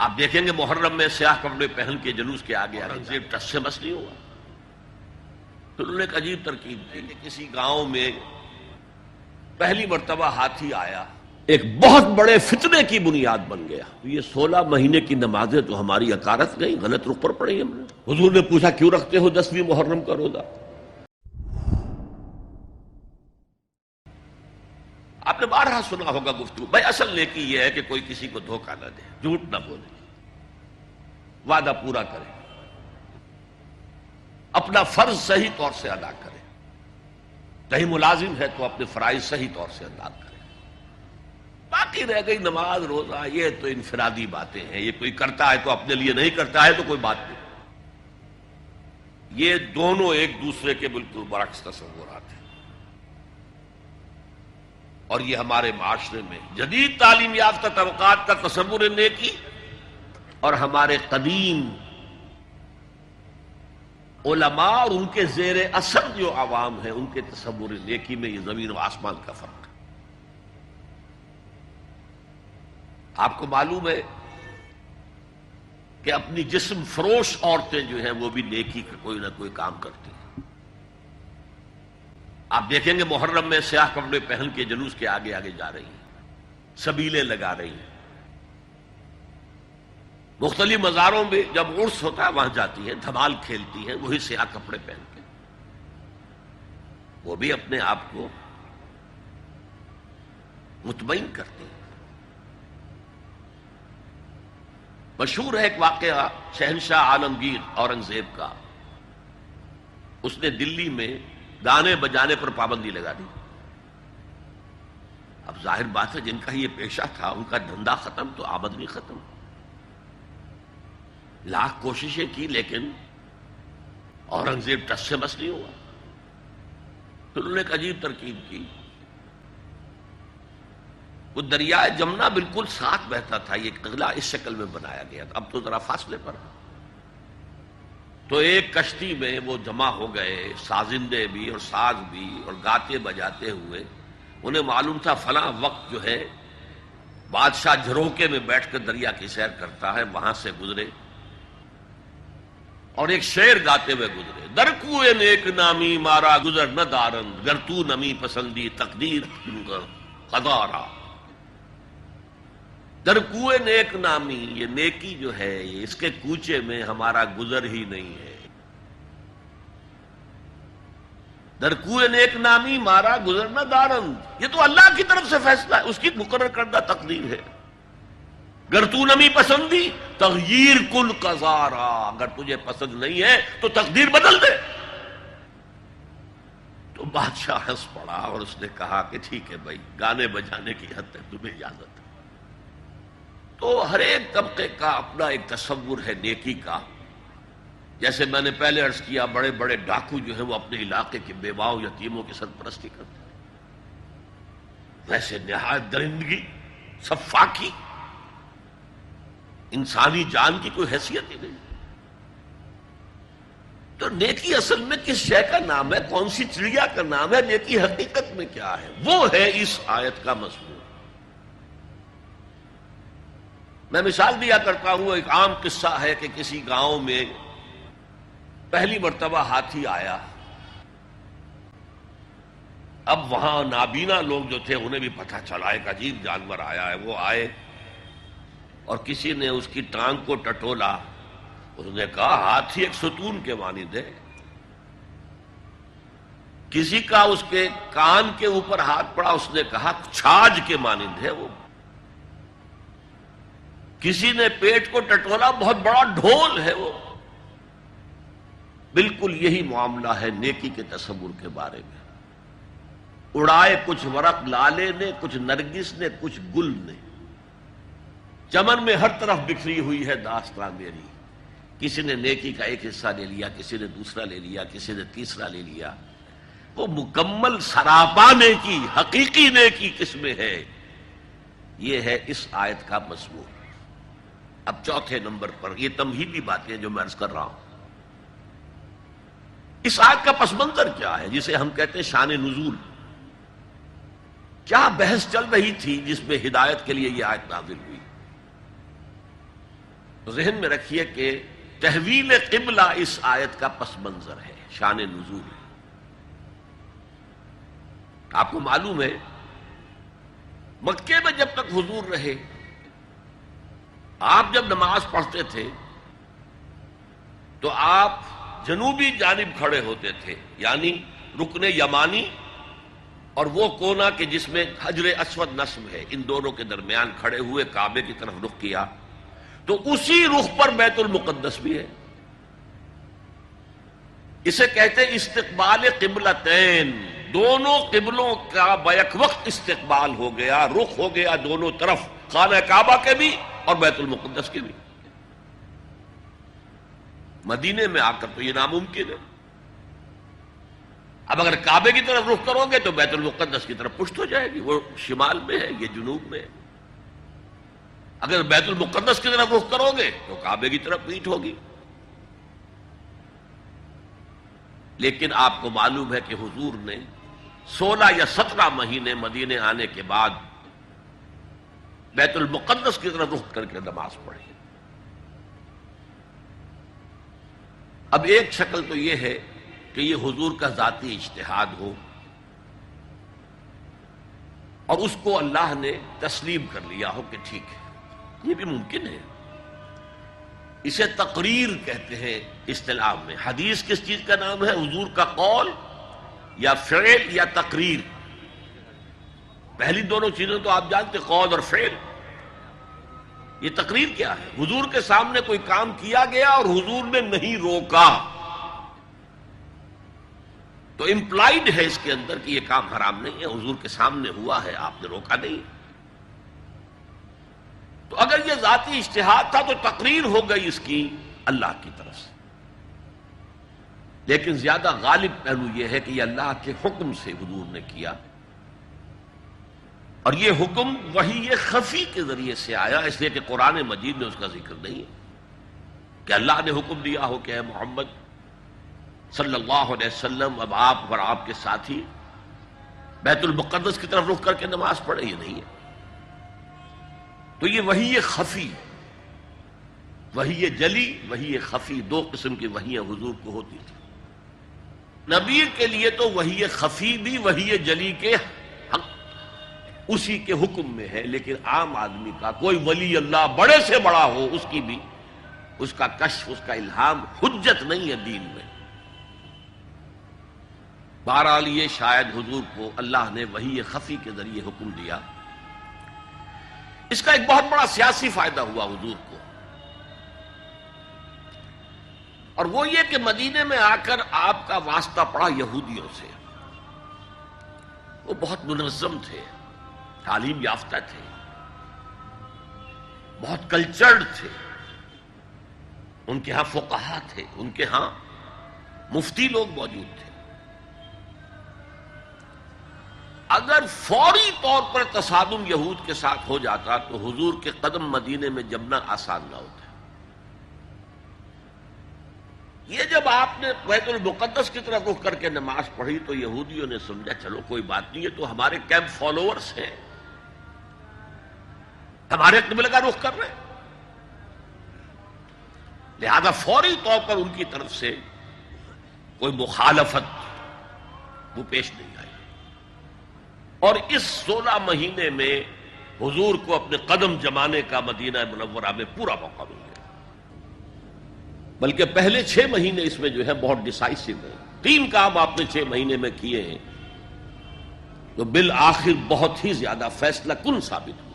آپ دیکھیں گے محرم میں سیاہ کپڑے پہن کے جلوس کے آگے اورنگزیب ٹس سے مس نہیں ہوا. پھر انہوں نے ایک عجیب ترکیب کی کہ کسی گاؤں میں پہلی مرتبہ ہاتھی آیا، ایک بہت بڑے فتنے کی بنیاد بن گیا. یہ 16 مہینے کی نمازیں تو ہماری اکارت گئی، غلط رخ پر پڑی ہم نے. حضور نے پوچھا کیوں رکھتے ہو 10ویں محرم کا روزہ؟ آپ نے بارہا سنا ہوگا گفتگو. بھائی اصل نیکی یہ ہے کہ کوئی کسی کو دھوکہ نہ دے، جھوٹ نہ بولے، وعدہ پورا کرے، اپنا فرض صحیح طور سے ادا کرے. کہیں ملازم ہے تو اپنے فرائض صحیح طور سے ادا کرے. باقی رہ گئی نماز روزہ، یہ تو انفرادی باتیں ہیں. یہ کوئی کرتا ہے تو اپنے لیے نہیں کرتا ہے تو کوئی بات نہیں. یہ دونوں ایک دوسرے کے بالکل برعکس تصورات ہیں. اور یہ ہمارے معاشرے میں جدید تعلیم یافتہ طبقات کا تصور نیکی اور ہمارے قدیم علماء اور ان کے زیر اثر جو عوام ہیں ان کے تصور نیکی میں یہ زمین و آسمان کا فرق ہے. آپ کو معلوم ہے کہ اپنی جسم فروش عورتیں جو ہیں وہ بھی نیکی کا کوئی نہ کوئی کام کرتی ہیں. آپ دیکھیں گے محرم میں سیاہ کپڑے پہن کے جلوس کے آگے آگے جا رہی ہیں، سبیلیں لگا رہی ہیں. مختلف مزاروں میں جب عرس ہوتا ہے وہاں جاتی ہیں، دھمال کھیلتی ہیں وہی سیاہ کپڑے پہن کے. وہ بھی اپنے آپ کو مطمئن کرتی ہیں. مشہور ہے ایک واقعہ شہنشاہ عالمگیر اورنگزیب کا. اس نے دلی میں گانے بجانے پر پابندی لگا دی. اب ظاہر بات ہے جن کا یہ پیشہ تھا ان کا دھندا ختم تو آمدنی ختم. لاکھ کوششیں کی لیکن اورنگزیب ٹس سے مس نہیں ہوا. پھر انہوں نے ایک عجیب ترکیب کی. وہ دریائے جمنا بالکل ساتھ بہتا تھا، یہ قلعہ اس شکل میں بنایا گیا تھا، اب تو ذرا فاصلے پر. تو ایک کشتی میں وہ جمع ہو گئے، سازندے بھی اور ساز بھی اور گاتے بجاتے ہوئے. انہیں معلوم تھا فلاں وقت جو ہے بادشاہ جھروکے میں بیٹھ کر دریا کی سیر کرتا ہے، وہاں سے گزرے اور ایک شعر گاتے ہوئے گزرے. در کوئے نیک نامی مارا گزر نہ دارند، گر تو نمی پسندی تقدیر قدارا. در کوئے نیک نامی، یہ نیکی جو ہے اس کے کوچے میں ہمارا گزر ہی نہیں ہے. در کوئے نیک نامی مارا گزر نہ دارند، یہ تو اللہ کی طرف سے فیصلہ ہے، اس کی مقرر کردہ تقدیر ہے. گر تو نمی پسندی تغییر کل قضارا، اگر تجھے پسند نہیں ہے تو تقدیر بدل دے. تو بادشاہ ہنس پڑا اور اس نے کہا کہ ٹھیک ہے بھائی، گانے بجانے کی حد تک تمہیں اجازت ہے. تو ہر ایک طبقے کا اپنا ایک تصور ہے نیکی کا. جیسے میں نے پہلے عرض کیا بڑے بڑے ڈاکو جو ہیں وہ اپنے علاقے کے بیواؤں یتیموں کی سرپرستی کرتے ہیں، ویسے نہایت درندگی، صفاقی، انسانی جان کی کوئی حیثیت ہی نہیں. تو نیکی اصل میں کس شے کا نام ہے، کون سی چڑیا کا نام ہے، نیکی حقیقت میں کیا ہے، وہ ہے اس آیت کا مضمون. میں مثال دیا کرتا ہوں، ایک عام قصہ ہے کہ کسی گاؤں میں پہلی مرتبہ ہاتھی آیا. اب وہاں نابینا لوگ جو تھے انہیں بھی پتہ چلا ایک عجیب جانور آیا ہے. وہ آئے اور کسی نے اس کی ٹانگ کو ٹٹولا. اس نے کہا ہاتھی ایک ستون کے مانند ہے. کسی کا اس کے کان کے اوپر ہاتھ پڑا، اس نے کہا چھاج کے مانند ہے وہ. کسی نے پیٹ کو ٹٹولا، بہت بڑا ڈھول ہے وہ. بالکل یہی معاملہ ہے نیکی کے تصور کے بارے میں. اڑائے کچھ ورق لالے نے، کچھ نرگس نے، کچھ گل نے. چمن میں ہر طرف بکھری ہوئی ہے داستان میری. کسی نے نیکی کا ایک حصہ لے لیا، کسی نے دوسرا لے لیا، کسی نے تیسرا لے لیا. وہ مکمل سراپا نیکی، حقیقی نیکی کس میں ہے، یہ ہے اس آیت کا مضمون. اب چوتھے نمبر پر یہ تمہیدی باتیں جو میں عرض کر رہا ہوں. اس آیت کا پس منظر کیا ہے جسے ہم کہتے ہیں شان نزول. کیا بحث چل رہی تھی جس میں ہدایت کے لیے یہ آیت نازل ہوئی؟ ذہن میں رکھیے کہ تحویل قبلہ اس آیت کا پس منظر ہے، شان نزول ہے۔ آپ کو معلوم ہے مکے میں جب تک حضور رہے، آپ جب نماز پڑھتے تھے تو آپ جنوبی جانب کھڑے ہوتے تھے، یعنی رکن یمانی اور وہ کونا کہ جس میں حجر اسود نصب ہے، ان دونوں کے درمیان کھڑے ہوئے کعبے کی طرف رخ کیا، تو اسی رخ پر بیت المقدس بھی ہے۔ اسے کہتے ہیں استقبال قبلتین، دونوں قبلوں کا بیک وقت استقبال ہو گیا، رخ ہو گیا دونوں طرف، خانہ کعبہ کے بھی اور بیت المقدس کے بھی۔ مدینے میں آ کر تو یہ ناممکن ہے۔ اب اگر کعبے کی طرف رخ کرو گے تو بیت المقدس کی طرف پشت ہو جائے گی، وہ شمال میں ہے، یہ جنوب میں ہے۔ اگر بیت المقدس کی طرف رخ کرو گے تو کعبے کی طرف پیٹھ ہوگی۔ لیکن آپ کو معلوم ہے کہ حضور نے 16 یا 17 مہینے مدینے آنے کے بعد بیت المقدس کی طرف رخ کر کے نماز پڑھی۔ اب ایک شکل تو یہ ہے کہ یہ حضور کا ذاتی اجتہاد ہو اور اس کو اللہ نے تسلیم کر لیا ہو کہ ٹھیک ہے، یہ بھی ممکن ہے۔ اسے تقریر کہتے ہیں اصطلاح میں۔ حدیث کس چیز کا نام ہے؟ حضور کا قول یا فعل یا تقریر۔ پہلی دونوں چیزیں تو آپ جانتے، قول اور فعل۔ یہ تقریر کیا ہے؟ حضور کے سامنے کوئی کام کیا گیا اور حضور نے نہیں روکا، تو امپلائڈ ہے اس کے اندر کہ یہ کام حرام نہیں ہے، حضور کے سامنے ہوا ہے، آپ نے روکا نہیں۔ تو اگر یہ ذاتی اجتہاد تھا تو تقریر ہو گئی اس کی اللہ کی طرف سے۔ لیکن زیادہ غالب پہلو یہ ہے کہ یہ اللہ کے حکم سے حضور نے کیا، اور یہ حکم وحی خفی کے ذریعے سے آیا، اس لیے کہ قرآن مجید میں اس کا ذکر نہیں ہے کہ اللہ نے حکم دیا ہو کہ اے محمد صلی اللہ علیہ وسلم اب آپ اور آپ کے ساتھی بیت المقدس کی طرف رخ کر کے نماز پڑھے، یہ نہیں ہے۔ تو یہ وحی خفی، وحی جلی، وحی خفی، دو قسم کی وحیاں حضور کو ہوتی تھی۔ نبی کے لیے تو وحی خفی بھی وحی جلی کے حق اسی کے حکم میں ہے، لیکن عام آدمی کا کوئی ولی اللہ بڑے سے بڑا ہو، اس کی بھی اس کا کشف، اس کا الہام حجت نہیں ہے دین میں۔ بہرحال یہ شاید حضور کو اللہ نے وحی خفی کے ذریعے حکم دیا۔ اس کا ایک بہت بڑا سیاسی فائدہ ہوا حضور کو، اور وہ یہ کہ مدینے میں آ کر آپ کا واسطہ پڑا یہودیوں سے۔ وہ بہت منظم تھے، تعلیم یافتہ تھے، بہت کلچرڈ تھے، ان کے ہاں فقہا تھے، ان کے ہاں مفتی لوگ موجود تھے۔ اگر فوری طور پر تصادم یہود کے ساتھ ہو جاتا تو حضور کے قدم مدینے میں جمنا آسان نہ ہوتا۔ یہ جب آپ نے بیت المقدس کی طرف رخ کر کے نماز پڑھی تو یہودیوں نے سمجھا چلو کوئی بات نہیں ہے، تو ہمارے کیمپ فالوورز ہیں، ہمارے قبلے کا رخ کر رہے ہیں، لہذا فوری طور پر ان کی طرف سے کوئی مخالفت وہ پیش نہیں آئی، اور اس 16 مہینے میں حضور کو اپنے قدم جمانے کا مدینہ منورہ میں پورا موقع مل گیا۔ بلکہ پہلے 6 مہینے اس میں جو ہے بہت ڈیسائسو ہیں، 3 کام آپ نے 6 مہینے میں کیے ہیں تو بالآخر بہت ہی زیادہ فیصلہ کن ثابت ہوا۔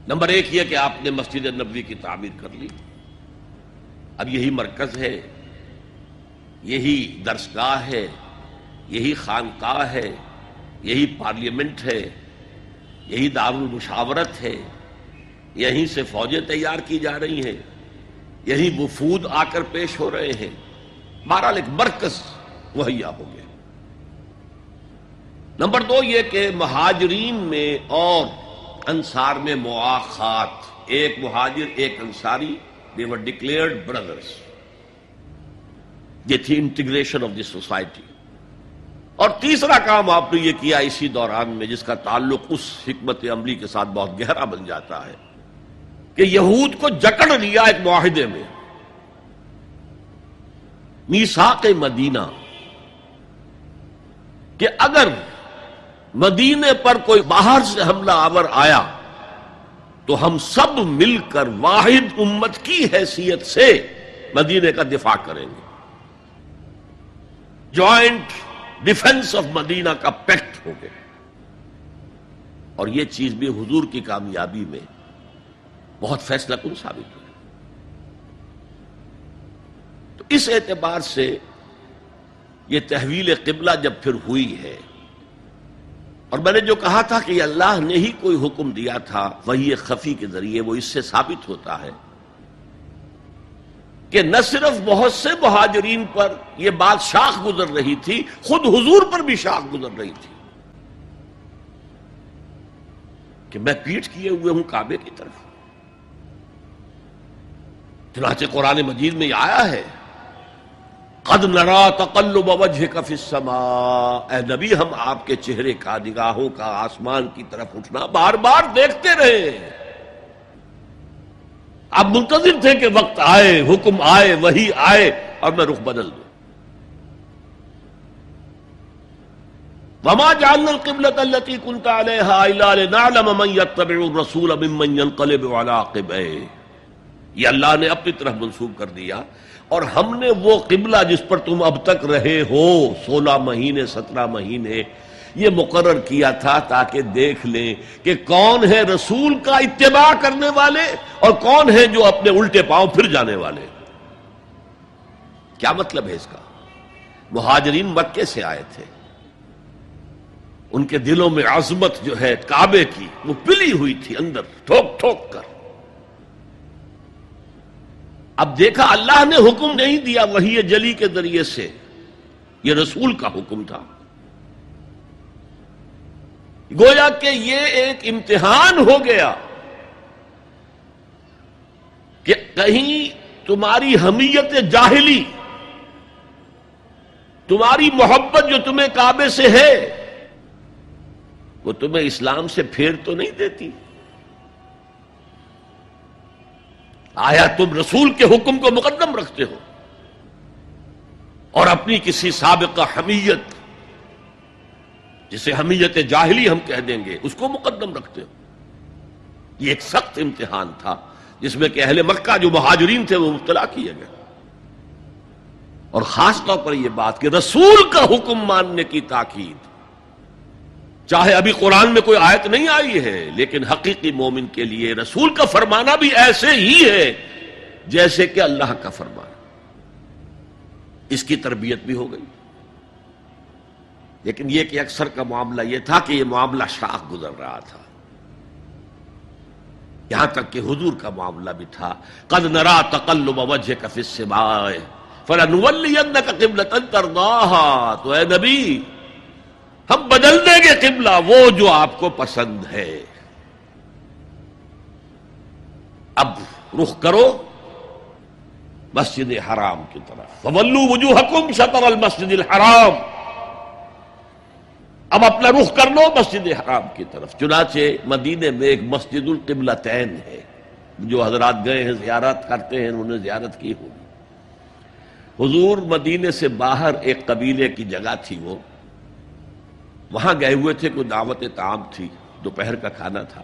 نمبر 1 یہ کہ آپ نے مسجد نبوی کی تعمیر کر لی، اب یہی مرکز ہے، یہی درسگاہ ہے، یہی خانقاہ ہے، یہی پارلیمنٹ ہے، یہی دارالمشاورت ہے، یہیں سے فوجیں تیار کی جا رہی ہیں، یہی وفود آ کر پیش ہو رہے ہیں۔ بہرحال ایک مرکز مہیا ہو گیا۔ نمبر 2 یہ کہ مہاجرین میں اور انصار میں مواخات، ایک مہاجر ایک Ansari, they were declared brothers۔ یہ تھی انٹیگریشن آف دی سوسائٹی۔ اور تیسرا کام آپ نے یہ کیا اسی دوران میں، جس کا تعلق اس حکمت عملی کے ساتھ بہت گہرا بن جاتا ہے، کہ یہود کو جکڑ لیا ایک معاہدے میں، میثاق مدینہ، کہ اگر مدینے پر کوئی باہر سے حملہ آور آیا تو ہم سب مل کر واحد امت کی حیثیت سے مدینے کا دفاع کریں گے۔ جوائنٹ ڈیفنس آف مدینہ کا پیکٹ ہو گیا، اور یہ چیز بھی حضور کی کامیابی میں بہت فیصلہ کن ثابت ہوئی۔ تو اس اعتبار سے یہ تحویل قبلہ جب پھر ہوئی ہے، اور میں نے جو کہا تھا کہ اللہ نے ہی کوئی حکم دیا تھا وحی خفی کے ذریعے، وہ اس سے ثابت ہوتا ہے کہ نہ صرف بہت سے مہاجرین پر یہ بات شاخ گزر رہی تھی، خود حضور پر بھی شاخ گزر رہی تھی کہ میں پیٹھ کیے ہوئے ہوں کعبے کی طرف۔ چنانچہ قرآن مجید میں یہ آیا ہے، قد نرا تقلب وجهك في السماء، اے نبی ہم آپ کے چہرے کا، نگاہوں کا آسمان کی طرف اٹھنا بار بار دیکھتے رہے۔ آپ منتظر تھے کہ وقت آئے، حکم آئے، وحی آئے اور میں رخ بدل دوں۔ وما جعلنا القبلة التي كنت عليها الا لنعلم من يتبع الرسول ممن ينقلب على عقبيه، یہ اللہ نے اپنی طرف منسوب کر دیا، اور ہم نے وہ قبلہ جس پر تم اب تک رہے ہو 16 مہینے 17 مہینے یہ مقرر کیا تھا تاکہ دیکھ لیں کہ کون ہے رسول کا اتباع کرنے والے اور کون ہے جو اپنے الٹے پاؤں پھر جانے والے۔ کیا مطلب ہے اس کا؟ مہاجرین مکے سے آئے تھے، ان کے دلوں میں عظمت جو ہے کعبے کی وہ پلی ہوئی تھی اندر ٹھوک ٹھوک کر۔ اب دیکھا اللہ نے حکم نہیں دیا وحی جلی کے ذریعے سے، یہ رسول کا حکم تھا۔ گویا کہ یہ ایک امتحان ہو گیا کہ کہیں تمہاری حمیت جاہلی، تمہاری محبت جو تمہیں کعبے سے ہے، وہ تمہیں اسلام سے پھیر تو نہیں دیتی؟ آیا تم رسول کے حکم کو مقدم رکھتے ہو اور اپنی کسی سابقہ حمیت، جسے حمیت جاہلی ہم کہہ دیں گے، اس کو مقدم رکھتے ہو؟ یہ ایک سخت امتحان تھا جس میں کہ اہل مکہ جو مہاجرین تھے وہ مبتلا کیے گئے، اور خاص طور پر یہ بات کہ رسول کا حکم ماننے کی تاکید، چاہے ابھی قرآن میں کوئی آیت نہیں آئی ہے، لیکن حقیقی مومن کے لیے رسول کا فرمانا بھی ایسے ہی ہے جیسے کہ اللہ کا فرمانا۔ اس کی تربیت بھی ہو گئی، لیکن یہ کہ اکثر کا معاملہ یہ تھا کہ یہ معاملہ شاخ گزر رہا تھا، یہاں تک کہ حضور کا معاملہ بھی تھا، قد نرا تقلب وجهك في السماء فلنولینک قبلۃ ترضاها، تو اے نبی ہم بدل دیں گے قبلہ وہ جو آپ کو پسند ہے۔ اب رخ کرو مسجد حرام کی طرف، فولوا وجوہکم شطر المسجد الحرام، اب اپنا رخ کر لو مسجد حرام کی طرف۔ چنانچہ مدینے میں ایک مسجد القبلتین ہے، جو حضرات گئے ہیں زیارت کرتے ہیں انہوں نے زیارت کی ہوگی۔ حضور مدینے سے باہر ایک قبیلے کی جگہ تھی، وہ وہاں گئے ہوئے تھے، کوئی دعوت طعام تھی، دوپہر کا کھانا تھا،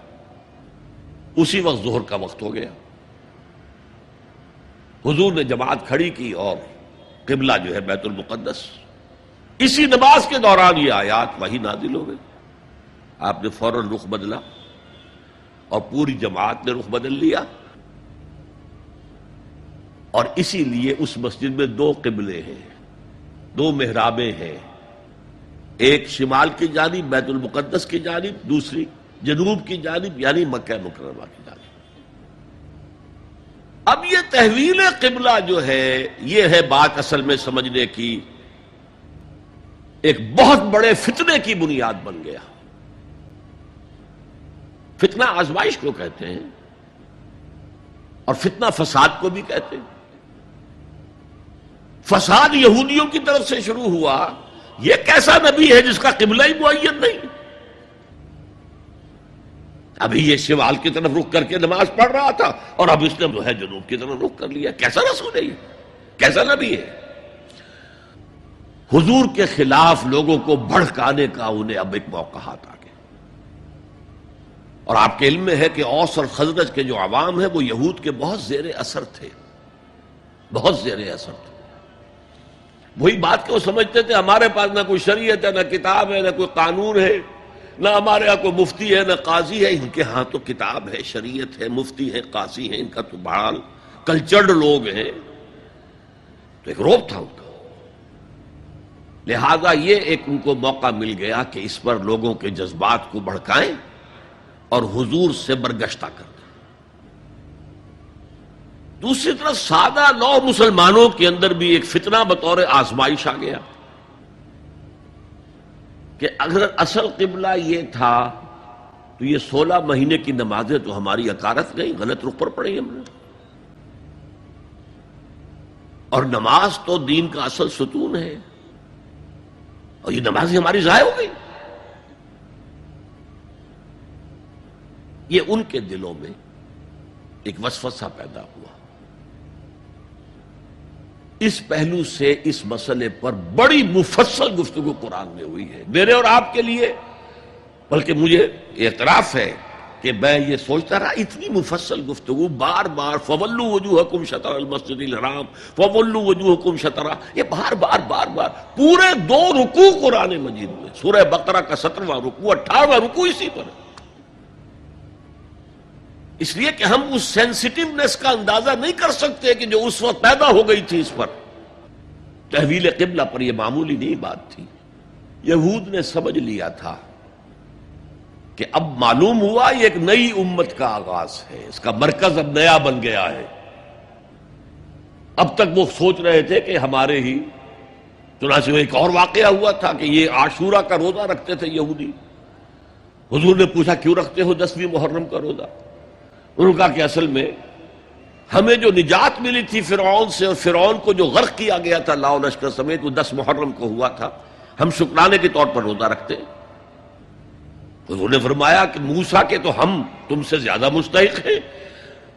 اسی وقت ظہر کا وقت ہو گیا۔ حضور نے جماعت کھڑی کی اور قبلہ جو ہے بیت المقدس، اسی نماز کے دوران یہ آیات وحی نازل ہو گئی، آپ نے فوراً رخ بدلا اور پوری جماعت نے رخ بدل لیا، اور اسی لیے اس مسجد میں 2 قبلے ہیں، 2 محرابیں ہیں، ایک شمال کی جانب بیت المقدس کی جانب، دوسری جنوب کی جانب یعنی مکہ مکرمہ کی جانب۔ اب یہ تحویل قبلہ جو ہے یہ ہے بات اصل میں سمجھنے کی، ایک بہت بڑے فتنے کی بنیاد بن گیا۔ فتنہ آزمائش کو کہتے ہیں، اور فتنہ فساد کو بھی کہتے ہیں۔ فساد یہودیوں کی طرف سے شروع ہوا، یہ کیسا نبی ہے جس کا قبلہ ہی معین نہیں؟ ابھی یہ شمال کی طرف رخ کر کے نماز پڑھ رہا تھا اور اب اس نے جو ہے جنوب کی طرف رخ کر لیا. کیسا رسول ہے یہ؟ کیسا نبی ہے؟ حضور کے خلاف لوگوں کو بھڑکانے کا انہیں اب ایک موقع ہاتھ آ گیا. اور آپ کے علم میں ہے کہ اوس اور خزرج کے جو عوام ہیں وہ یہود کے بہت زیر اثر تھے، بہت زیر اثر تھے. وہی بات کہ وہ سمجھتے تھے ہمارے پاس نہ کوئی شریعت ہے، نہ کتاب ہے، نہ کوئی قانون ہے، نہ ہمارے ہاں کوئی مفتی ہے، نہ قاضی ہے. ان کے ہاں تو کتاب ہے، شریعت ہے، مفتی ہے، قاضی ہے. ان کا تو بہرحال کلچرڈ لوگ ہیں. تو ایک روب تھا ان کا. لہذا یہ ایک ان کو موقع مل گیا کہ اس پر لوگوں کے جذبات کو بھڑکائیں اور حضور سے برگشتہ کر دیں. دوسری طرف سادہ لو مسلمانوں کے اندر بھی ایک فتنہ بطور آزمائش آ گیا کہ اگر اصل قبلہ یہ تھا تو یہ 16 مہینے کی نمازیں تو ہماری اکارت گئی، غلط رخ پر پڑی ہم نے. اور نماز تو دین کا اصل ستون ہے اور یہ نماز ہماری ضائع ہو گئی. یہ ان کے دلوں میں ایک وسوسہ پیدا ہوا. اس پہلو سے اس مسئلے پر بڑی مفصل گفتگو قرآن میں ہوئی ہے میرے اور آپ کے لیے. بلکہ مجھے اعتراف ہے کہ میں یہ سوچتا رہا اتنی مفصل گفتگو بار بار فَوَلُّوا وُجُوهَكُمْ شَطْرَ الْمَسْجِدِ الْحَرَامِ فَوَلُّوا وُجُوهَكُمْ شَطْرَهُ، یہ بار بار پورے 2 رکوع قرآن مجید میں، سورہ بقرہ کا 17واں رکوع، 18واں رکوع اسی پر ہے. اس لیے کہ ہم اس سینسٹیونیس کا اندازہ نہیں کر سکتے کہ جو اس وقت پیدا ہو گئی تھی اس پر. تحویل قبلہ پر یہ معمولی نہیں بات تھی. یہود نے سمجھ لیا تھا کہ اب معلوم ہوا یہ ایک نئی امت کا آغاز ہے، اس کا مرکز اب نیا بن گیا ہے. اب تک وہ سوچ رہے تھے کہ ہمارے ہی، چنانچہ میں ایک اور واقعہ ہوا تھا کہ یہ عاشورہ کا روزہ رکھتے تھے یہودی. حضور نے پوچھا کیوں رکھتے ہو 10ویں محرم کا روزہ؟ انہوں نے کہا کہ اصل میں ہمیں جو نجات ملی تھی فرعون سے، اور فرعون کو جو غرق کیا گیا تھا لاؤ لشکر سمیت، وہ 10 محرم کو ہوا تھا، ہم شکرانے کے طور پر روزہ رکھتے. حضور نے فرمایا کہ موسیٰ کے تو ہم تم سے زیادہ مستحق ہیں،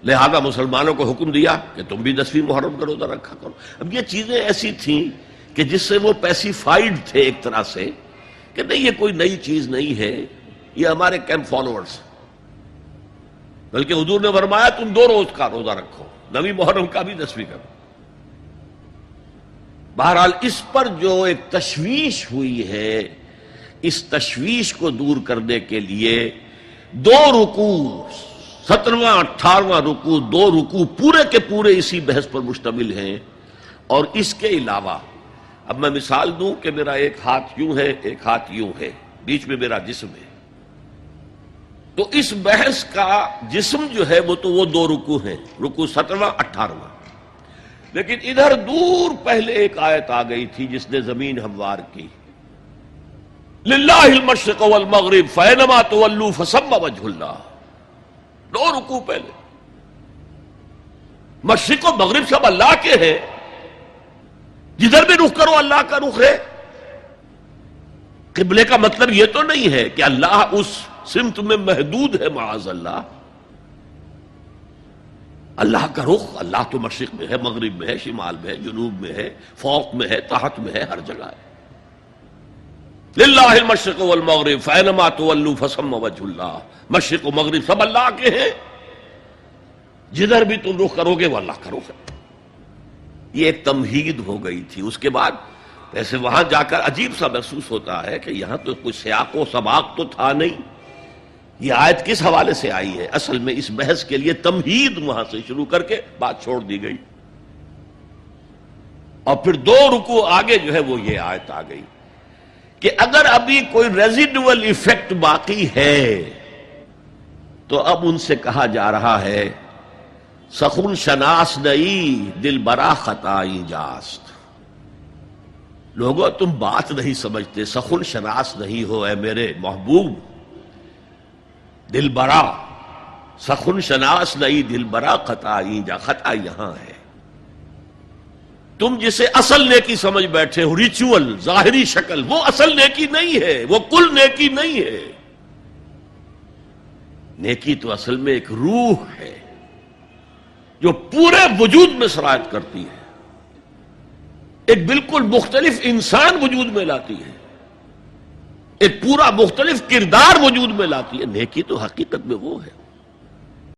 لہذا مسلمانوں کو حکم دیا کہ تم بھی 10ویں محرم کا روزہ رکھا کرو. اب یہ چیزیں ایسی تھیں کہ جس سے وہ پیسیفائیڈ تھے ایک طرح سے کہ نہیں یہ کوئی نئی چیز نہیں ہے، یہ ہمارے کیمپ فالوورز. بلکہ حضور نے فرمایا تم 2 روز کا روزہ رکھو، 9ویں محرم کا بھی 10ویں کا بھی. بہرحال اس پر جو ایک تشویش ہوئی ہے، اس تشویش کو دور کرنے کے لیے 2 رکوع، 17واں 18واں رکوع، 2 رکوع پورے کے پورے اسی بحث پر مشتمل ہیں. اور اس کے علاوہ اب میں مثال دوں کہ میرا ایک ہاتھ یوں ہے، ایک ہاتھ یوں ہے، بیچ میں میرا جسم ہے. تو اس بحث کا جسم جو ہے وہ تو وہ 2 رکوع ہیں، رکوع 17واں 18واں. لیکن ادھر دور پہلے ایک آیت آ گئی تھی جس نے زمین ہموار کی. للہ المشرق والمغرب فینما تولوا فثم وجہ اللہ. 2 رکوع پہلے. مشرق و مغرب سب اللہ کے ہیں، جدھر بھی رخ کرو اللہ کا رخ ہے. قبلے کا مطلب یہ تو نہیں ہے کہ اللہ اس سمت میں محدود ہے، معاذ اللہ. اللہ کا رخ، اللہ تو مشرق میں ہے، مغرب میں ہے، شمال میں ہے، جنوب میں ہے، فوق میں ہے، تحت میں ہے، ہر جگہ ہے. للہ المشرق والمغرب فینما تولوا فثم وجہ اللہ. مشرق و مغرب سب اللہ کے ہیں، جدھر بھی تم رخ کرو گے وہ اللہ کا رخ ہے. یہ ایک تمہید ہو گئی تھی. اس کے بعد ویسے وہاں جا کر عجیب سا محسوس ہوتا ہے کہ یہاں تو کوئی سیاق و سباق تو تھا نہیں. یہ آیت کس حوالے سے آئی ہے؟ اصل میں اس بحث کے لیے تمہید وہاں سے شروع کر کے بات چھوڑ دی گئی. اور پھر 2 رکوع آگے جو ہے وہ یہ آیت آ گئی کہ اگر ابھی کوئی ریزیڈول ایفیکٹ باقی ہے تو اب ان سے کہا جا رہا ہے سخن شناس نئی دل برا خطائی جاست. لوگوں تم بات نہیں سمجھتے، سخن شناس نہیں ہو اے میرے محبوب. دل برا، سخن شناس نئی دل برا خطائی جا. خطا یہاں ہے، تم جسے اصل نیکی سمجھ بیٹھے ہو، ریچول، ظاہری شکل، وہ اصل نیکی نہیں ہے، وہ کل نیکی نہیں ہے. نیکی تو اصل میں ایک روح ہے جو پورے وجود میں سرایت کرتی ہے، ایک بالکل مختلف انسان وجود میں لاتی ہے، ایک پورا مختلف کردار وجود میں لاتی ہے۔ نیکی تو حقیقت میں وہ ہے۔